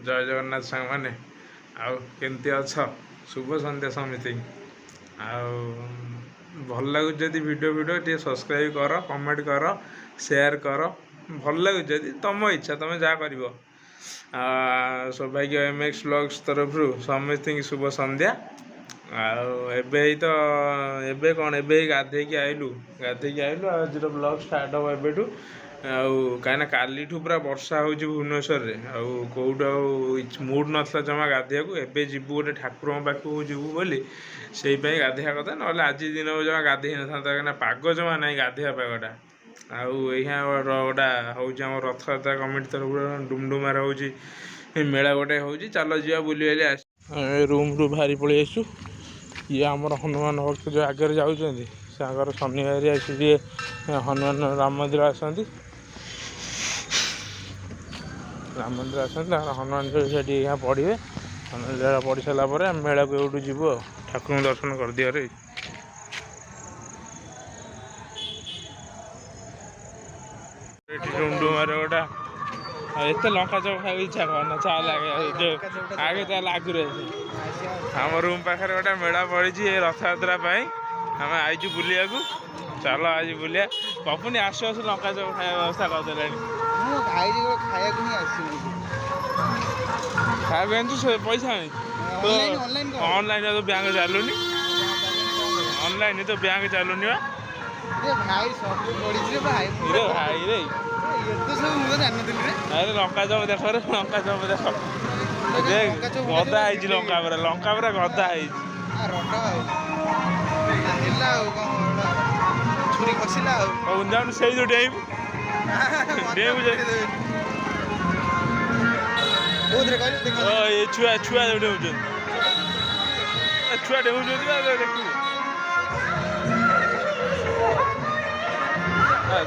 जय जगन्नाथ सांग मैंने आउ केमती अछ शुभ संध्या समिति भल लगुच जदि वीडियो टे सब्सक्राइब कर कमेंट कर शेयर कर भल लगुच जदि तुम इच्छा तुम जहाँ कर सौभाग्य MX ब्लॉग्स तरफ समस्त शुभ संध्या आबे तो एबे कौन एबे गाधे आइलु आज ब्लॉग स्टार्ट हम एबेठू कहीं काली पूरा वर्षा हो भुवनेश्वर कौट मूड नाला जमा गाधिया को एबे जीवु गोटे ठाकुर पाखक जीवु बोली से गाधिया कथा ना आज दिन जमा गाधे ना कहीं पाग जमा ना गाधिया पागटा गोटा हूँ रथ यात्रा कमिटी तरफ डुमडुमार हो मेला गोटे हो चल जा बुले रूम रू बाहरी पलि आसु ये आमर हनुमान भक्त जो आगे जाऊँच शनिवार आसी हनुमान राम मंदिर आसती राम मंदिर आसती हनुमान से यहाँ पढ़े हनुमान पढ़ी सारापर मेला को एवटू जीवु ठाकुर दर्शन कर दिए डुमडुमार गोटा एत लंका चप खाई इच्छा करना चल आगे आगे चल आगुरी आम रूम पाखे गोटे मेला पड़ी रथ यात्रा आम आईचु बुलिया चल आज बुलिया पपुनी आसु आसु लंका चप खाया व्यवस्था करदे खाया पैसा ऑनलाइन तो बैंक चलुनी ऑनलाइन तो बैंक चलुनी भाई रे अरे लंका चप देख लंका चप देख गदा है लंका पूरा गदा है जाऊन से जो डेम ये छुआ छुआ डेमुच छुआ डेमुच देखिए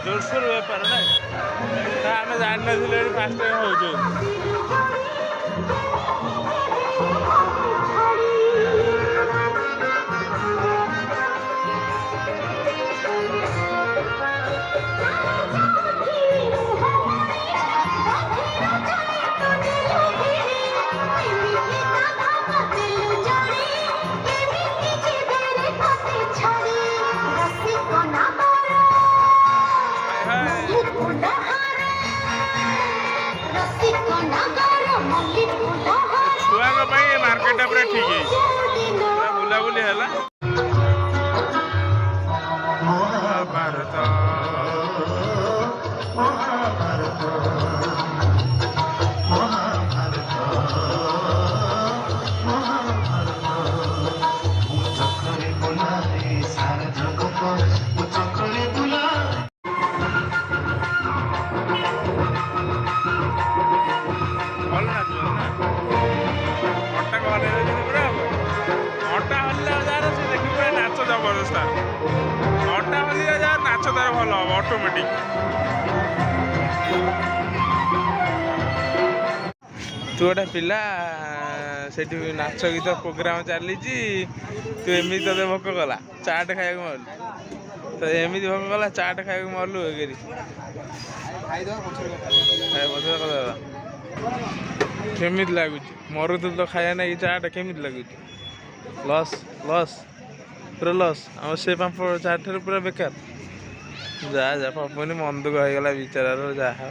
जोरसोर बेपार ना आम जान फास्ट टाइम हो छुआ मार्केट पूरा ठीक है बुलाबुली है भारत जबरदस्त अटा हल्दी नाच तार भल हम ऑटोमेटिक तू गोटे पिला से नाच गीत प्रोग्राम चली तू एमती ते भोक कला चाट खाया मरलु तो एमती भोक कला चाट खाया मरलु केमी लगुच मरुद तो खाया ना चाट केमी लगुच लस लस पूरा लस आम से पापड़ चाट पूरा बेकार जा जा पपुनी मन दुख होगा बिचार जहा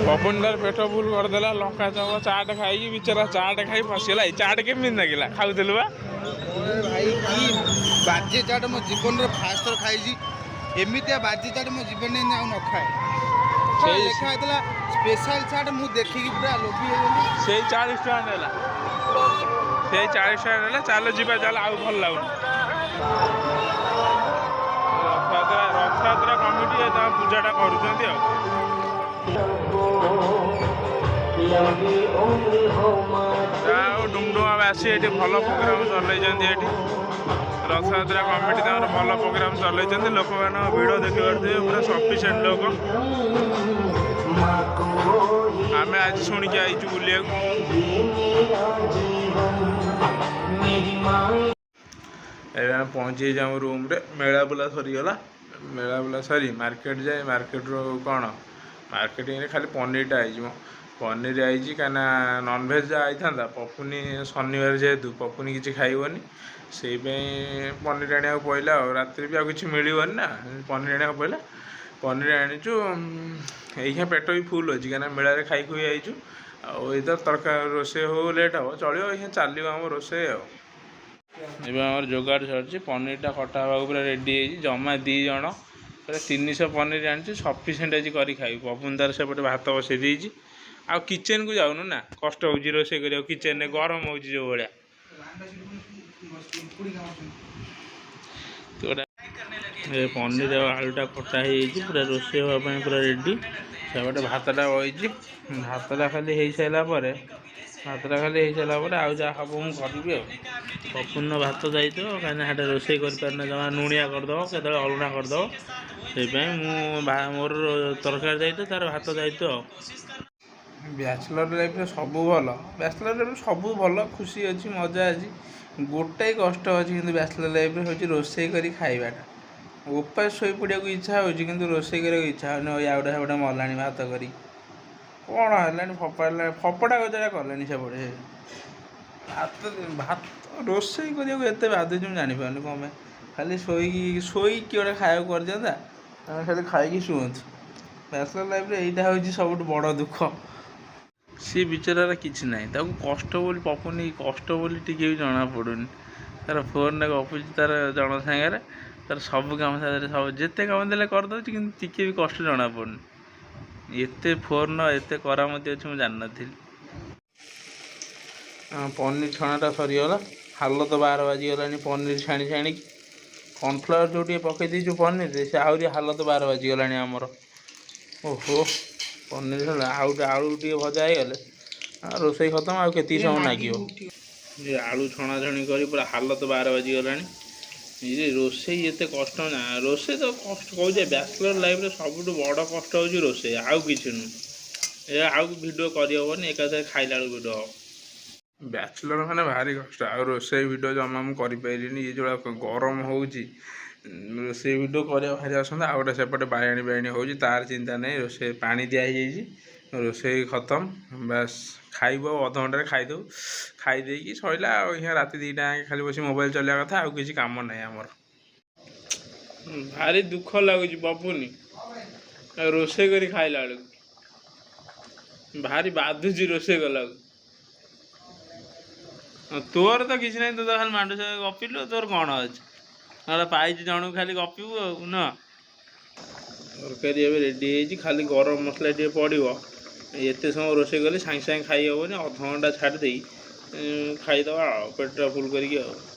पपुन तार पेट फुल करदेला लंका चप चाट खाई बिचारा चाट खाई फसीगला चाट केमी लगे खाऊलु बा भाई बाजे चाट मो जीवन फास्ट थर खाई एमती बाजे चाट मो जीवन में न खाए लिखा होता स्पेशल चाट मुझे देखिकी पूरा लोभी से 40 टका नेला से 40 टका नेला चलो जीवा चल आउ भल लगुन रथ यात्रा कमिटी पूजाटा कर डुमडुमा आसी ये भल प्रोग्राम चलते रथ यात्रा कमिटी भल प्रोग्राम चलते लोक मान भिड़ देखिए पूरा सफिसीयंट लोक आम आज शुणिकी आईचु बुलिया पहुँची जाऊँ रूम रे मेला बुला सरीगला मेला बुला सरी मार्केट जाए मार्केट रो कौन मार्केटिंग रे खाली पनीरटा आई ପନିର ଆଇଛି କାହିଁକିନା ନନଭେଜ୍ ଯାହା ଆଇଥାନ୍ତା ପପୁନି ଶନିବାର ଯେହେତୁ ପପୁନି କିଛି ଖାଇବନି ସେଇପାଇଁ ପନିର ଆଣିବାକୁ ପଡ଼ିଲା ଆଉ ରାତିରେ ବି ଆଉ କିଛି ମିଳିବନି ନା ପନିର ଆଣିବାକୁ ପଡ଼ିଲା ପନିର ଆଣିଛୁ ଏଇଖିଣା ପେଟ ବି ଫୁଲ୍ ଅଛି କାହିଁକିନା ମେଳାରେ ଖାଇ ଖୁଇ ଆଇଛୁ ଆଉ ଏଇତ ତରକାରୀ ରୋଷେଇ ହଉ ଲେଟ୍ ହେବ ଚଳିବ ଏଇଖିଣା ଚାଲିବ ଆମ ରୋଷେଇ ଆଉ ଏବେ ଆମର ଯୋଗାଡ଼ ସରିଛି ପନିରଟା କଟା ହେବାକୁ ପୁରା ରେଡ଼ି ହେଇଛି ଜମା 2 ଜଣ ପୁରା 300 ପନିର ଆଣିଛୁ ସଫିସିଏଣ୍ଟ ଆଜି କରି ଖାଇବୁ ପପୁନ ତାର ସେପଟେ ଭାତ ବସେଇ ଦେଇଛି ଆଉ କିଚେନକୁ ଯାଉନୁ ନା କଷ୍ଟ ହେଉଛି ରୋଷେଇ କରିବାକୁ କିଚେନରେ ଗରମ ହେଉଛି ଯେଉଁ ଭଳିଆ ପନିର ଆଉ ଆଳୁଟା କଟା ହେଇଯାଇଛି ପୁରା ରୋଷେଇ ହେବା ପାଇଁ ପୁରା ରେଡ଼ି ସେପଟେ ଭାତଟା ବଇଛି ଭାତଟା ଖାଲି ହେଇସାରିଲା ପରେ ଆଉ ଯାହା ହେବ ମୁଁ କରିବି ଆଉ ପପୁନ ଭାତ ଯାଇଥିବ କାହିଁକିନା ସେଇଟା ରୋଷେଇ କରିପାରୁନା ଜମା ଲୁଣିଆ କରିଦେବ କେତେବେଳେ ଅଲଣା କରିଦେବ ସେଇପାଇଁ ମୋର ତରକାରୀ ଯାଇଥିବ ତାର ଭାତ ଯାଇଥିବ ଆଉ ବ୍ୟାଚଲର ଲାଇଫ୍ରେ ସବୁ ଭଲ ବ୍ୟାଚଲର ଲାଇଫ୍ରେ ସବୁ ଭଲ ଖୁସି ଅଛି ମଜା ଅଛି ଗୋଟାଏ କଷ୍ଟ ଅଛି କିନ୍ତୁ ବ୍ୟାଚଲର ଲାଇଫ୍ରେ ହେଉଛି ରୋଷେଇ କରି ଖାଇବାଟା ଉପାସ ଶୋଇ ପଡ଼ିବାକୁ ଇଚ୍ଛା ହେଉଛି କିନ୍ତୁ ରୋଷେଇ କରିବାକୁ ଇଚ୍ଛା ହେଉନି ଆଉଟା ସେପଟେ ମଲାଣି ଭାତ କରି କ'ଣ ହେଲାଣି ଫପଡ଼ା ଗଜରା କଲେଣି ସେପଟେ ଭାତ ରୋଷେଇ କରିବାକୁ ଏତେ ବାଧୁଛି ମୁଁ ଜାଣିପାରୁନି କ'ଣ ପାଇଁ ଖାଲି ଶୋଇକି ଗୋଟେ ଖାଇବାକୁ କରିଦିଅନ୍ତା ଆମେ ଖାଲି ଖାଇକି ଶୁଅନ୍ତୁ ବ୍ୟାଚଲର ଲାଇଫ୍ରେ ଏଇଟା ହେଉଛି ସବୁଠୁ ବଡ଼ ଦୁଃଖ ସିଏ ବିଚାରାର କିଛି ନାହିଁ ତାକୁ କଷ୍ଟ ବୋଲି ପପୁନି କଷ୍ଟ ବୋଲି ଟିକେ ବି ଜଣାପଡ଼ୁନି ତାର ଫୋନ୍ରେ ଗପୁଛି ତାର ଜଣ ସାଙ୍ଗରେ ତାର ସବୁ କାମ ସାଥିରେ ସବୁ ଯେତେ କାମ ଦେଲେ କରିଦେଉଛି କିନ୍ତୁ ଟିକେ ବି କଷ୍ଟ ଜଣାପଡ଼ୁନି ଏତେ ଫୋନ୍ର ଏତେ କରାମତି ଅଛି ମୁଁ ଜାଣିନଥିଲି ପନିର ଛଣାଟା ସରିଗଲା ହାଲତ 12 ବାଜିଗଲାଣି ପନିର ଛାଣିକି କର୍ଣ୍ଣଫ୍ଲାୱାର ଯେଉଁ ଟିକେ ପକାଇ ଦେଇଛୁ ପନିରରେ ସେ ଆହୁରି ହାଲତ 12 ବାଜିଗଲାଣି ଆମର ଓହୋ ପନିର ହେଲା ଆଳୁ ଟିକେ ଭଜା ହେଇଗଲେ ରୋଷେଇ ଖତମ ଆଉ କେତିକି ସମୟ ଲାଗିବ ଆଳୁ ଛଣାଛଣି କରି ପୁରା ହାଲତ 12 ବାଜିଗଲାଣି ରୋଷେଇ ଏତେ କଷ୍ଟ ନା ରୋଷେଇ ତ କଷ୍ଟ କହୁଛେ ବ୍ୟାଚଲର ଲାଇଫ୍ରେ ସବୁଠୁ ବଡ଼ କଷ୍ଟ ହେଉଛି ରୋଷେଇ ଆଉ କିଛି ନୁହେଁ ଆଉ ଭିଡ଼ିଓ କରିହେବନି ଏକାଥରେ ଖାଇଲା ବେଳକୁ ଭିଡ଼ିଓ ହେବ ବ୍ୟାଚଲର ମାନେ ଭାରି କଷ୍ଟ ଆଉ ରୋଷେଇ ଭିଡ଼ିଓ ଜମା ମୁଁ କରିପାରିଲିନି ଇଏ ଯେଉଁଭଳିଆ ଗରମ ହେଉଛି ରୋଷେଇ ଭିଡ଼ିଓ କରିବା ଭାରି ଆସନ୍ତା ଆଉ ଗୋଟେ ସେପଟେ ବାୟାଣୀ ହେଉଛି ତାର ଚିନ୍ତା ନାହିଁ ରୋଷେଇ ପାଣି ଦିଆ ହେଇଯାଇଛି ରୋଷେଇ ଖତମ ବାସ୍ ଖାଇବୁ ଆଉ ଅଧଘଣ୍ଟାରେ ଖାଇଦେବୁ ଖାଇ ଦେଇକି ସରିଲା ଆଉ ଏଇନା ରାତି 2ଟା ଖାଲି ବସି ମୋବାଇଲ ଚଲେଇବା କଥା ଆଉ କିଛି କାମ ନାହିଁ ଆମର ଭାରି ଦୁଃଖ ଲାଗୁଛି ପପୁନି ରୋଷେଇ କରି ଖାଇଲା ବେଳକୁ ଭାରି ବାଧୁଛି ରୋଷେଇ କଲାକୁ ତୋର ତ କିଛି ନାହିଁ ତୁ ତ ଖାଲି ମାଣ୍ଡୁ ସହ ଗପିଲୁ ତୋର କ'ଣ ଅଛି ନହେଲେ ପାଇଛି ଜଣକୁ ଖାଲି ଗପିବୁ ଆଉ ନା ତରକାରୀ ଏବେ ରେଡ଼ି ହେଇଛି ଖାଲି ଗରମ ମସଲା ଟିକେ ପଡ଼ିବ ଏତେ ସମୟ ରୋଷେଇ କଲେ ସାଙ୍ଗେ ସାଙ୍ଗେ ଖାଇ ହେବନି ଅଧଘଣ୍ଟା ଛାଡ଼ି ଦେଇ ଖାଇଦେବା ଆଉ ପେଟଟା ଫୁଲ୍ କରିକି ଆଉ